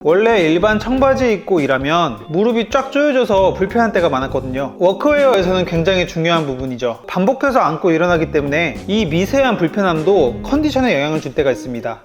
원래 일반 청바지 입고 일하면 무릎이 쫙 조여져서 불편한 때가 많았거든요. 워크웨어에서는 굉장히 중요한 부분이죠. 반복해서 앉고 일어나기 때문에 이 미세한 불편함도 컨디션에 영향을 줄 때가 있습니다.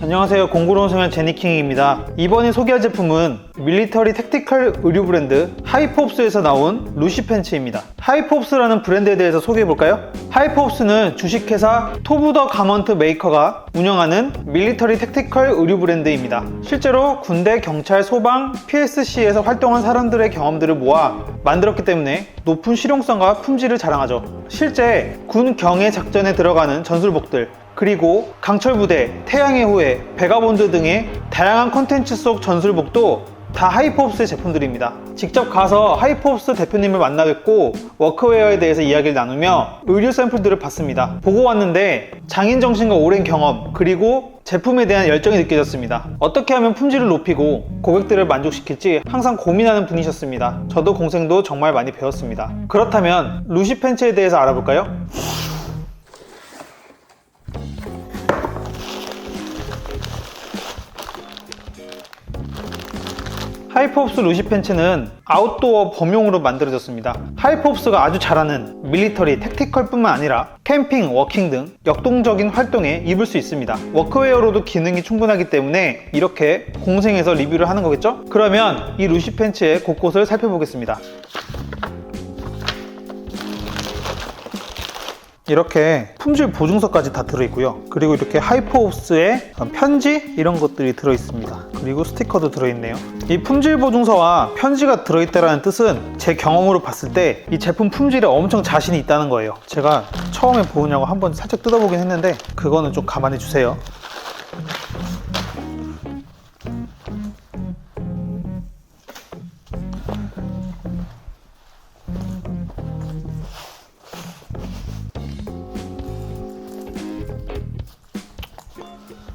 안녕하세요, 공부로운 생활 제니킹입니다. 이번에 소개할 제품은 밀리터리 택티컬 의류 브랜드 하이포업스에서 나온 루시 팬츠입니다. 하이포업스라는 브랜드에 대해서 소개해볼까요? 하이포업스는 주식회사 토부더 가먼트 메이커가 운영하는 밀리터리 택티컬 의류 브랜드입니다. 실제로 군대, 경찰, 소방, PSC에서 활동한 사람들의 경험들을 모아 만들었기 때문에 높은 실용성과 품질을 자랑하죠. 실제 군 경애 작전에 들어가는 전술복들, 그리고 강철부대, 태양의 후예, 베가본드 등의 다양한 콘텐츠 속 전술복도 다 하이포업스의 제품들입니다. 직접 가서 하이포업스 대표님을 만나 뵙고 워크웨어에 대해서 이야기를 나누며 의류 샘플들을 봤습니다. 보고 왔는데 장인정신과 오랜 경험, 그리고 제품에 대한 열정이 느껴졌습니다. 어떻게 하면 품질을 높이고 고객들을 만족시킬지 항상 고민하는 분이셨습니다. 저도 공생도 정말 많이 배웠습니다. 그렇다면 루시 팬츠에 대해서 알아볼까요? 하이포업스 루시 팬츠는 아웃도어 범용으로 만들어졌습니다. 하이포업스가 아주 잘하는 밀리터리, 택티컬 뿐만 아니라 캠핑, 워킹 등 역동적인 활동에 입을 수 있습니다. 워크웨어로도 기능이 충분하기 때문에 이렇게 공생해서 리뷰를 하는 거겠죠? 그러면 이 루시 팬츠의 곳곳을 살펴보겠습니다. 이렇게 품질 보증서까지 다 들어있고요. 그리고 이렇게 하이포업스의 편지 이런 것들이 들어있습니다. 그리고 스티커도 들어있네요. 이 품질 보증서와 편지가 들어있다는 뜻은 제 경험으로 봤을 때 이 제품 품질에 엄청 자신이 있다는 거예요. 제가 처음에 보느냐고 한번 살짝 뜯어보긴 했는데 그거는 좀 감안해 주세요.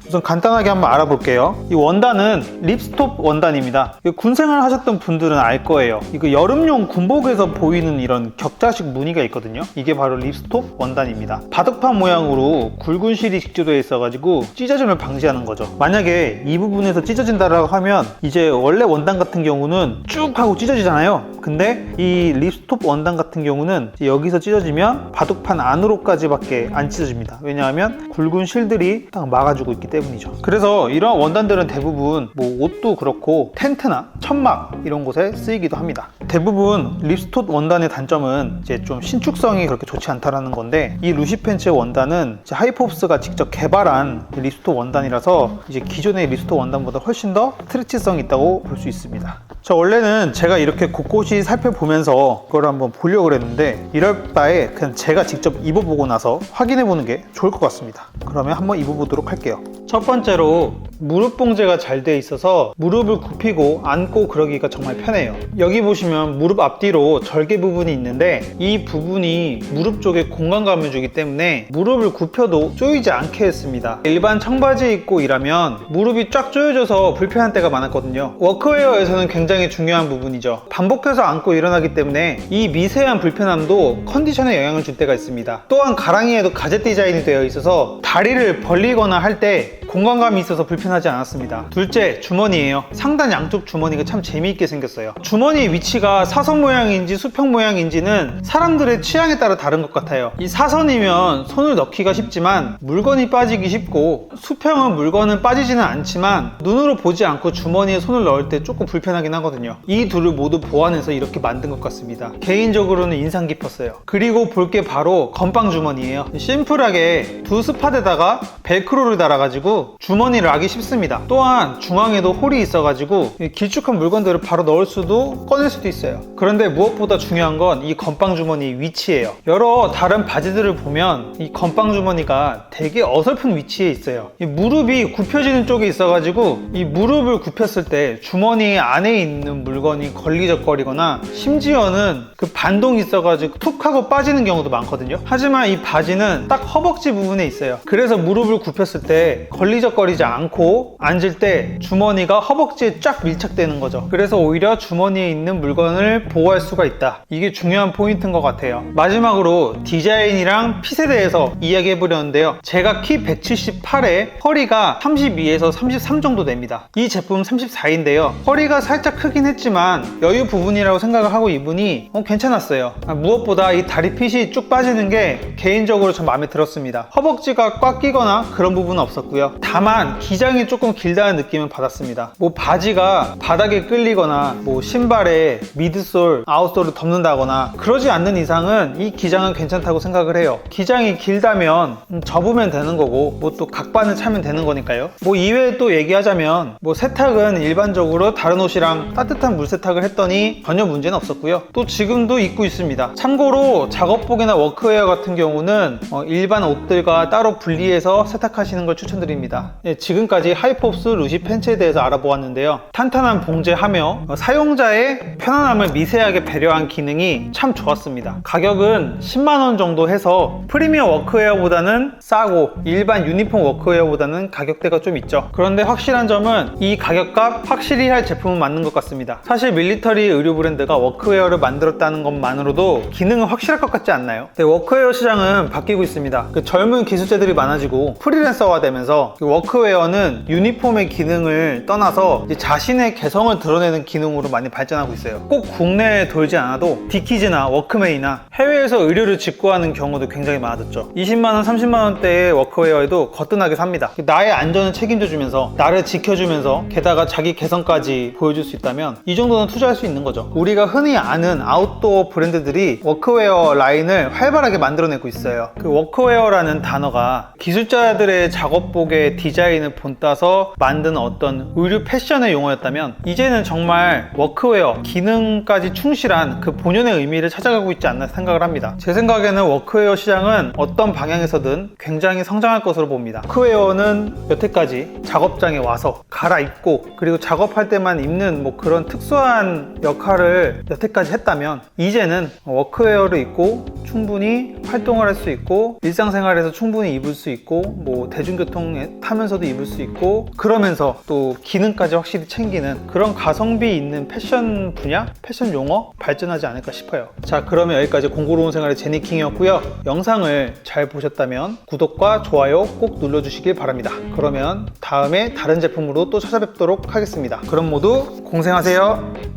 우선 간단하게 한번 알아볼게요. 이 원단은 립스톱 원단입니다. 군생활 하셨던 분들은 알 거예요. 이거 여름용 군복에서 보이는 이런 격자식 무늬가 있거든요. 이게 바로 립스톱 원단입니다. 바둑판 모양으로 굵은 실이 직조되어 있어가지고 찢어짐을 방지하는 거죠. 만약에 이 부분에서 찢어진다라고 하면 이제 원래 원단 같은 경우는 쭉 하고 찢어지잖아요. 근데 이 립스톱 원단 같은 경우는 여기서 찢어지면 바둑판 안으로까지밖에 안 찢어집니다. 왜냐하면 굵은 실들이 딱 막아주고 있기 때문이죠. 그래서 이런 원단들은 대부분 뭐 옷도 그렇고 텐트나 천막 이런 곳에 쓰이기도 합니다. 대부분 립스톱 원단의 단점은 이제 좀 신축성이 그렇게 좋지 않다라는 건데, 이 루시 팬츠의 원단은 이제 하이포업스가 직접 개발한 립스톱 원단이라서 이제 기존의 립스톱 원단보다 훨씬 더 스트레치성이 있다고 볼 수 있습니다. 저 원래는 제가 이렇게 곳곳이 살펴보면서 그걸 한번 보려고 그랬는데 이럴 바에 그냥 제가 직접 입어보고 나서 확인해 보는 게 좋을 것 같습니다. 그러면 한번 입어보도록 할게요. 첫 번째로 무릎 봉제가 잘 돼 있어서 무릎을 굽히고 앉고 그러기가 정말 편해요. 여기 보시면 무릎 앞뒤로 절개 부분이 있는데 이 부분이 무릎 쪽에 공간감을 주기 때문에 무릎을 굽혀도 조이지 않게 했습니다. 일반 청바지 입고 일하면 무릎이 쫙 조여져서 불편한 때가 많았거든요. 워크웨어에서는 굉장히 중요한 부분이죠. 반복해서 앉고 일어나기 때문에 이 미세한 불편함도 컨디션에 영향을 줄 때가 있습니다. 또한 가랑이에도 가젯 디자인이 되어 있어서 다리를 벌리거나 할 때 공간감이 있어서 불편하지 않았습니다. 둘째, 주머니예요. 상단 양쪽 주머니가 참 재미있게 생겼어요. 주머니의 위치가 사선 모양인지 수평 모양인지는 사람들의 취향에 따라 다른 것 같아요. 이 사선이면 손을 넣기가 쉽지만 물건이 빠지기 쉽고, 수평은 물건은 빠지지는 않지만 눈으로 보지 않고 주머니에 손을 넣을 때 조금 불편하긴 하거든요. 이 둘을 모두 보완해서 이렇게 만든 것 같습니다. 개인적으로는 인상 깊었어요. 그리고 볼 게 바로 건빵 주머니예요. 심플하게 두 스팟에다가 벨크로를 달아가지고 주머니를 하기 쉽습니다. 또한 중앙에도 홀이 있어가지고 길쭉한 물건들을 바로 넣을 수도 꺼낼 수도 있어요. 그런데 무엇보다 중요한 건 이 건빵 주머니 위치예요. 여러 다른 바지들을 보면 이 건빵 주머니가 되게 어설픈 위치에 있어요. 이 무릎이 굽혀지는 쪽에 있어가지고 이 무릎을 굽혔을 때 주머니 안에 있는 물건이 걸리적거리거나 심지어는 그 반동이 있어가지고 툭 하고 빠지는 경우도 많거든요. 하지만 이 바지는 딱 허벅지 부분에 있어요. 그래서 무릎을 굽혔을 때 걸리적거리지 않고 앉을 때 주머니가 허벅지에 쫙 밀착되는 거죠. 그래서 오히려 주머니에 있는 물건을 보호할 수가 있다. 이게 중요한 포인트인 것 같아요. 마지막으로 디자인이랑 핏에 대해서 이야기해 보려는데요. 제가 키 178에 허리가 32에서 33 정도 됩니다. 이 제품 34인데요. 허리가 살짝 크긴 했지만 여유 부분이라고 생각을 하고 입으니 괜찮았어요. 무엇보다 이 다리 핏이 쭉 빠지는 게 개인적으로 좀 마음에 들었습니다. 허벅지가 꽉 끼거나 그런 부분은 없었고요. 다만 기장이 조금 길다는 느낌은 받았습니다. 뭐 바지가 바닥에 끌리거나 뭐 신발에 미드솔, 아웃솔을 덮는다거나 그러지 않는 이상은 이 기장은 괜찮다고 생각을 해요. 기장이 길다면 접으면 되는 거고 뭐 또 각반을 차면 되는 거니까요. 뭐 이외에 또 얘기하자면 뭐 세탁은 일반적으로 다른 옷이랑 따뜻한 물 세탁을 했더니 전혀 문제는 없었고요. 또 지금도 입고 있습니다. 참고로 작업복이나 워크웨어 같은 경우는 일반 옷들과 따로 분리해서 세탁하시는 걸 추천드립니다. 지금까지 하이pop스 루시 팬츠에 대해서 알아보았는데요. 탄탄한 봉제하며 사용자의 편안함을 미세하게 배려한 기능이 참 좋았습니다. 가격은 10만원 정도 해서 프리미엄 워크웨어보다는 싸고 일반 유니폼 워크웨어보다는 가격대가 좀 있죠. 그런데 확실한 점은 이 가격값 확실히 할 제품은 맞는 것 같습니다. 사실 밀리터리 의류 브랜드가 워크웨어를 만들었다는 것만으로도 기능은 확실할 것 같지 않나요? 네, 워크웨어 시장은 바뀌고 있습니다. 젊은 기술자들이 많아지고 프리랜서화 되면서 워크웨어는 유니폼의 기능을 떠나서 자신의 개성을 드러내는 기능으로 많이 발전하고 있어요. 꼭 국내에 돌지 않아도 디키즈나 워크맨이나 해외에서 의류를 직구하는 경우도 굉장히 많아졌죠. 20만원, 30만원대의 워크웨어에도 거뜬하게 삽니다. 나의 안전을 책임져주면서 나를 지켜주면서 게다가 자기 개성까지 보여줄 수 있다면 이 정도는 투자할 수 있는 거죠. 우리가 흔히 아는 아웃도어 브랜드들이 워크웨어 라인을 활발하게 만들어내고 있어요. 그 워크웨어라는 단어가 기술자들의 작업복의 디자인을 본따서 만든 어떤 의류 패션의 용어였다면 이제는 정말 워크웨어 기능까지 충실한 그 본연의 의미를 찾아가고 있지 않나 생각을 합니다. 제 생각에는 워크웨어 시장은 어떤 방향에서든 굉장히 성장할 것으로 봅니다. 워크웨어는 여태까지 작업장에 와서 갈아입고 그리고 작업할 때만 입는 뭐 그런 특수한 역할을 여태까지 했다면 이제는 워크웨어를 입고 충분히 활동을 할 수 있고 일상생활에서 충분히 입을 수 있고 뭐 대중교통 타면서도 입을 수 있고 그러면서 또 기능까지 확실히 챙기는 그런 가성비 있는 패션 분야? 패션 용어? 발전하지 않을까 싶어요. 자, 그러면 여기까지 공고로운 생활의 제니킹이었고요. 영상을 잘 보셨다면 구독과 좋아요 꼭 눌러주시길 바랍니다. 그러면 다음에 다른 제품으로 또 찾아뵙도록 하겠습니다. 그럼 모두 공생하세요.